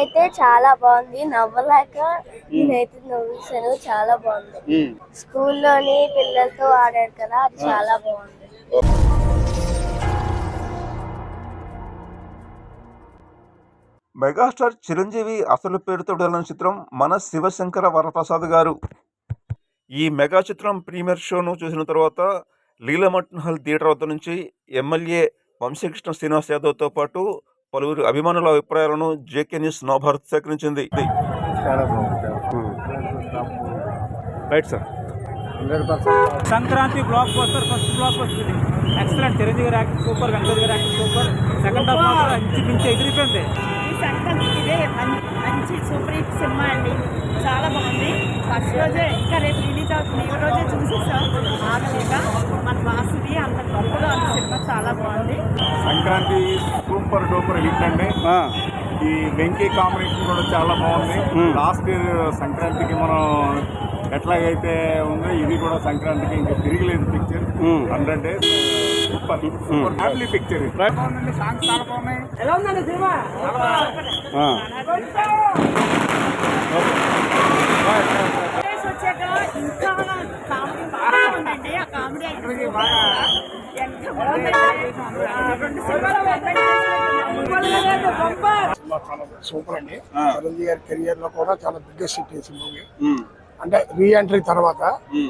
అయితే చాలా బాగుంది. నవ్వలేక నేనైతే నవ్వేసాను. చాలా బాగుంది. స్కూల్లోని పిల్లలతో ఆడారు కదా, అది చాలా బాగుంది. మెగాస్టార్ చిరంజీవి అసలు పేరుతో విడుదలైన చిత్రం మన శివశంకర వరప్రసాద్ గారు. ఈ మెగా చిత్రం ప్రీమియర్ షోను చూసిన తర్వాత లీలామహల్ థియేటర్ వద్ద నుంచి ఎమ్మెల్యే వంశీకృష్ణ శ్రీనివాస్ యాదవ్తో పాటు పలువురు అభిమానుల అభిప్రాయాలను జేకే న్యూస్ నవభారత్ సేకరించింది. చాలా బాగుంది. Right sir. Sankranti block buster, first block buster, excellent. Chiranjeevi గారి యాక్టింగ్ సూపర్, వెంకటేష్ గారి యాక్టింగ్ సూపర్. సెకండ్ హాఫ్ మాత్రం ఇంచుమించు ఎదిరిపోయింది. ఈ సంక్రాంతికి ఇదే మంచి సూపర్ హిట్ సినిమా అండి. చాలా బాగుంది. ఫస్ట్ రోజే, ఇంకా రేపు రిలీజ్ అవుతుంది, ఈ రోజే చూసేసాం ఆగలేక. మన వాసుది అంత గొప్పగా ఉంది సినిమా, చాలా బాగుంది. సంక్రాంతి సూపర్ డూపర్ హిట్ అండి. ఈ వెంకీ కాంబినేషన్ కూడా చాలా బాగుంది. లాస్ట్ సంక్రాంతికి మనం ఎట్లాగైతే ఉందో ఇది కూడా సంక్రాంతికి ఇంకా తిరిగిలేదు picture. 100 days super super family picture. Songs చాలా బాగున్నాయి. ఎలా ఉందండి సినిమా? వచ్చాక ఇంకా కామెడీ బాగా ఉందండి. ఆ కామెడీ ఎంత బాగుందండి. 2 సినిమాలు సూపర్ అండి. చిరంజీవి గారి కెరియర్ లో కూడా చాలా బిగ్గెస్ట్ హిట్ ఈ మూవీ. అంటే రీ ఎంట్రీ తర్వాత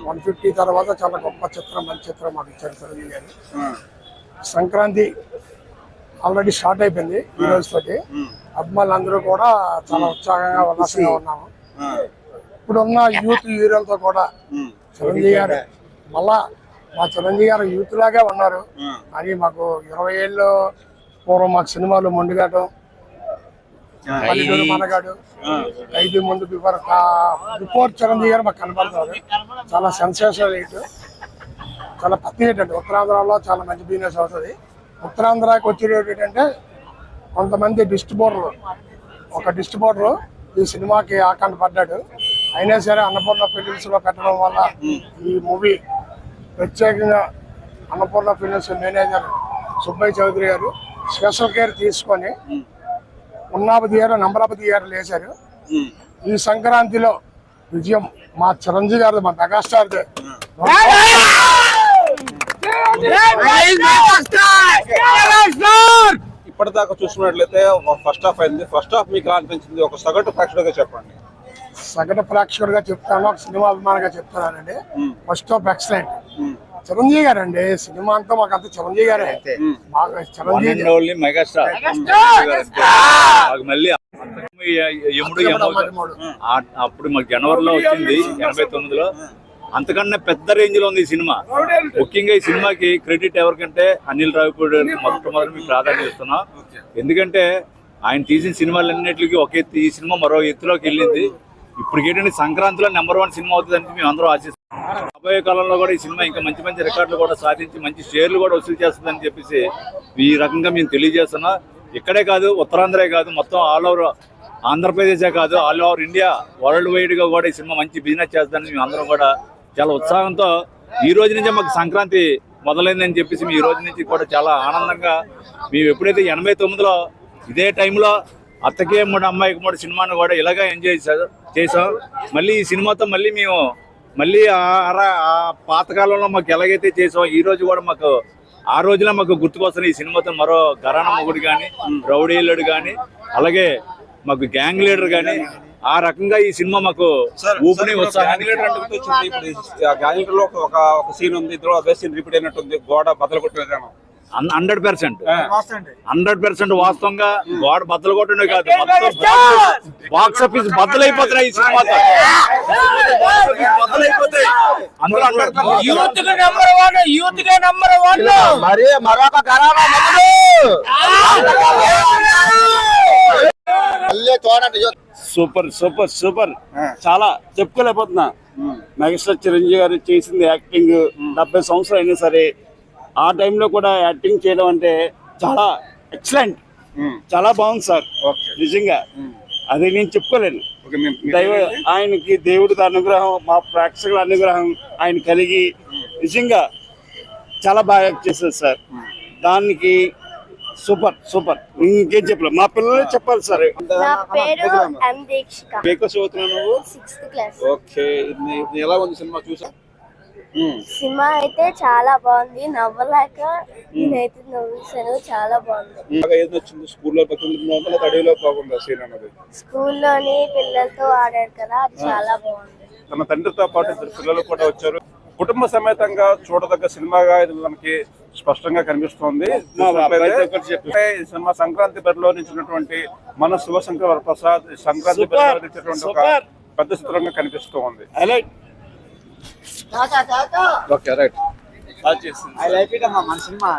150 తర్వాత చాలా గొప్ప చిత్రం, మంచి చిత్రం మాకు ఇచ్చారు చిరంజీవి గారు. సంక్రాంతి ఆల్రెడీ స్టార్ట్ అయిపోయింది ఈ రోజు తోటి. అభిమానులు అందరూ కూడా చాలా ఉత్సాహంగా ఉల్లాసంగా ఉన్నాము. ఇప్పుడున్న యూత్ హీరోలతో కూడా చిరంజీవి గారు మళ్ళా మా చిరంజీవి గారు యూత్ లాగే ఉన్నారు. అని మాకు 20 ఏళ్ళు పూర్వం మాకు సినిమాలు మొండిగాటం, పల్లెటూరు మనగాడు, 5 ముందు బిఫోర్ చిరంజీవి గారు మాకు కనపడతారు. చాలా సెన్సేషనల్ హిట్, చాలా పెద్ద హిట్ అండి. ఉత్తరాంధ్రలో చాలా మంచి బిజినెస్ అవుతుంది. ఉత్తరాంధ్రకి వచ్చేది ఏంటంటే కొంతమంది డిస్ట్రిబ్యూటర్లు, ఒక డిస్ట్రిబ్యూటర్ ఈ సినిమాకి ఆకండ పడ్డాడు. అయినా సరే అన్నపూర్ణ ఫిలిమ్స్ లో పెట్టడం వల్ల ఈ మూవీ ప్రత్యేకంగా అన్నపూర్ణ ఫిలిమ్స్ మేనేజర్ సుబ్బయ్య చౌదరి గారు స్పెషల్ కేర్ తీసుకొని ఉన్నాపదియారు, నంబరాపదియారు లేచారు. ఈ సంక్రాంతిలో విజయం మా చిరంజీవి గారు, మా మెగాస్టార్. ఇప్పటిదాకా చూసుకున్నట్లయితే ఫస్ట్ హాఫ్ అయింది. ఫస్ట్ హాఫ్ మీకు అనిపించింది ఒక సగటు ప్రేక్షకుడిగా చెప్పండి. సగటు ప్రేక్షకుడిగా చెప్తాను, ఒక సినిమా అభిమానిగా చెప్తానండి. First half excellent. చిరంజీవి గారు అండి, సినిమా అంతా మాకు అంత చిరంజీవి గారే. చిరంజీవి మెగాస్టార్. మళ్ళీ అప్పుడు మాకు జనవరిలో వచ్చింది 89లో. అంతకన్నా పెద్ద రేంజ్ లో ఉంది ఈ సినిమా. ముఖ్యంగా ఈ సినిమాకి క్రెడిట్ ఎవరికంటే అనిల్ రావిపూడి మొట్టమొదటి మీకు ప్రాధాన్యత ఇస్తున్నాం. ఎందుకంటే ఆయన తీసిన సినిమాలన్నింటికి ఒక ఎత్తు, ఈ సినిమా మరో ఎత్తులోకి వెళ్ళింది. ఇప్పుడు ఏంటంటే సంక్రాంతిలో #1 సినిమా అవుతుందని మేము అందరూ ఆశిస్తున్నాం. రాబోయే కాలంలో కూడా ఈ సినిమా ఇంకా మంచి మంచి రికార్డులు కూడా సాధించి మంచి షేర్లు కూడా వసూలు చేస్తుందని చెప్పేసి ఈ రకంగా మేము తెలియజేస్తున్నాం. ఇక్కడే కాదు, ఉత్తరాంధ్రే కాదు, మొత్తం ఆల్ ఓవర్ ఆంధ్రప్రదేశే కాదు, all over India, world wide గా కూడా ఈ సినిమా మంచి బిజినెస్ చేస్తుందని మేము అందరం కూడా చాలా ఉత్సాహంతో ఈ రోజు నుంచే మాకు సంక్రాంతి మొదలైందని చెప్పేసి ఈ రోజు నుంచి కూడా చాలా ఆనందంగా మేము ఎప్పుడైతే 89లో ఇదే టైంలో అత్తకే మూడు అమ్మాయికి మూడు సినిమాను కూడా ఇలాగా ఎంజాయ్ చేసాం. మళ్ళీ ఈ సినిమాతో మళ్ళీ మేము మళ్ళీ ఆ పాతకాలంలో మాకు ఎలాగైతే చేసాం ఈ రోజు కూడా మాకు ఆ రోజున మాకు గుర్తుకొస్తున్న ఈ సినిమాతో మరో ఘరానా మొగుడు కానీ, రౌడీలుడు కానీ, అలాగే మాకు గ్యాంగ్ లీడర్ కానీ, ఆ రకంగా ఈ సినిమా మాకు ఊపిరి ఉత్సాహాన్ని. గ్యాంగ్ లో ఒక సీన్ ఉంది, ఇద్దరు అదే సీన్ రిపీట్ అయినట్టుంది. గోడ బద్దలు కొట్టిన 100% వాస్తవంగా గోడ బద్దలు కొట్టడే కాదు, బాక్స్ ఆఫీస్ బద్దలైపోతున్నాయి ఈ సినిమాతో. సూపర్ సూపర్ సూపర్, చాలా చెప్పుకోలేకపోతున్నా. మెగాస్టార్ చిరంజీవి గారు చేసింది యాక్టింగ్ 70 సంవత్సరాలు అయినా సరే ఆ టైంలో కూడా యాక్టింగ్ చేయడం అంటే చాలా ఎక్సలెంట్, చాలా బాగుంది సార్. నిజంగా అది నేను చెప్పుకోలేను. ఆయనకి దేవుడి అనుగ్రహం, మా ప్రేక్షకుల అనుగ్రహం ఆయన కలిగి నిజంగా చాలా బాగా యాక్ట్ చేశారు సార్. దానికి సూపర్ సూపర్ ఇంకేం చెప్పలే మా పిల్లలే చెప్పాలి సార్. నా పేరు ఎం దీక్షిక, ఏ క్లాస్ చదువుతున్నావు నువ్వు? 6th class. ఓకే, ఇది ఎలా ఉంది సినిమా చూసా? సినిమా అయితే చాలా బాగుంది, నవ్వలేక నేనైతే నవ్వేసాను. చాలా బాగుంది. ఏది నచ్చింది? స్కూల్లో పక్కన అడవిలో బాగుందా సీన్ అన్నది? స్కూల్లోని పిల్లలతో ఆడారు కదా, అది చాలా బాగుంది. తన తండ్రితో పాటు ఇద్దరు పిల్లలు కూడా వచ్చారు. కుటుంబ సమేతంగా చూడదగ్గ సినిమాగా ఇది మనకి స్పష్టంగా కనిపిస్తోంది. ఈ సినిమా సంక్రాంతి బరిలో నిలిచినటువంటి మన శివశంకర వరప్రసాద్ సంక్రాంతి బరిలో నిలిచినటువంటి ఒక పెద్ద చిత్రంగా కనిపిస్తూ ఉంది. Okay right. I like it అమ్మా మన సినిమా.